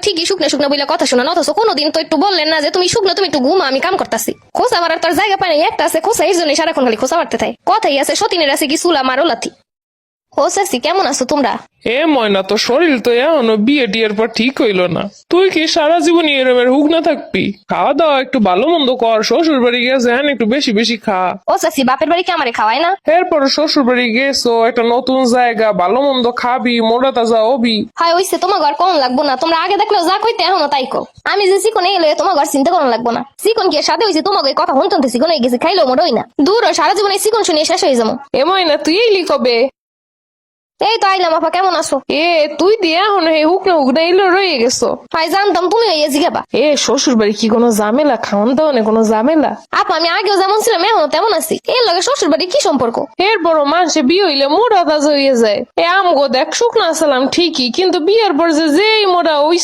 ঠিকই শুকনো শুকনো বলে কথা শোনা, অথচ কোনোদিন তো একটু বললেন না যে তুমি শুকনো, তুমি একটু ঘুমা, আমি কাম করতেছি। খোসা মারার তোর জায়গা পাই নাই, একটা আছে খোসা, এই জন্যই সারাক্ষণ খালি খোসা মারতে থাকে। কথাই আছে সতীনের আছে কি চুলা মারো লাথি। ও চাচি কেমন আছো তোমরা? এ ময়না, তো শরীর তো এখনো বিয়ে টিয়ের পর ঠিক হইল না। তুই কি সারা জীবন এরমের হুক না থাকবি? খাওয়া দাওয়া একটু ভালো মন্দ কর, শ্বশুর বাড়ি গেছে হ্যাঁ একটু বেশি বেশি খা। ও চাচি বাপের বাড়ি কি আমারে খাওয়ায় না? এরপর শ্বশুর বাড়ি গেছো, একটা নতুন জায়গা, ভালো মন্দ খাবি, মোটা তাজা হবি। হয় ওইসে, তোমার ঘর কম লাগবো না, তোমরা আগে দেখলেও যা কইতে এখনো তাই কো। আমি যে চিকন এলে তোমার ঘর চিন্তা করানো লাগবো না। চিকন কি সাথে হয়েছে তোমাকে কথা শুনতে চিকন হয়ে গেছে, খাইলেও মোটই না। দূর সারা জীবনে চিকন শুনিয়ে শেষ হয়ে যাবো। এ ময়না, তুই এলি কবে? এই তো আইলাম। আপা কেমন আছো? এ তুই দিয়ে এখন হে হুক না এলো রয়ে গেছো। ভাই জানতাম তুমি এই জিগাবা। এ শ্বশুর বাড়ি কি কোনো ঝামেলা? খাওয়ান দাওয়ানে কোনো ঝামেলা? আপা আমি আগেও যেমন ছিলাম এখনো তেমন আছি। এর লগে শ্বশুর বাড়ি কি সম্পর্ক? এরপর মানুষে বিয়ে হইলে মোটা তাজা হয়ে যায়। এ আমগো দেখ শুকনা আসলাম ঠিকই, কিন্তু বিয়ের পর যে যেই মোটা ওই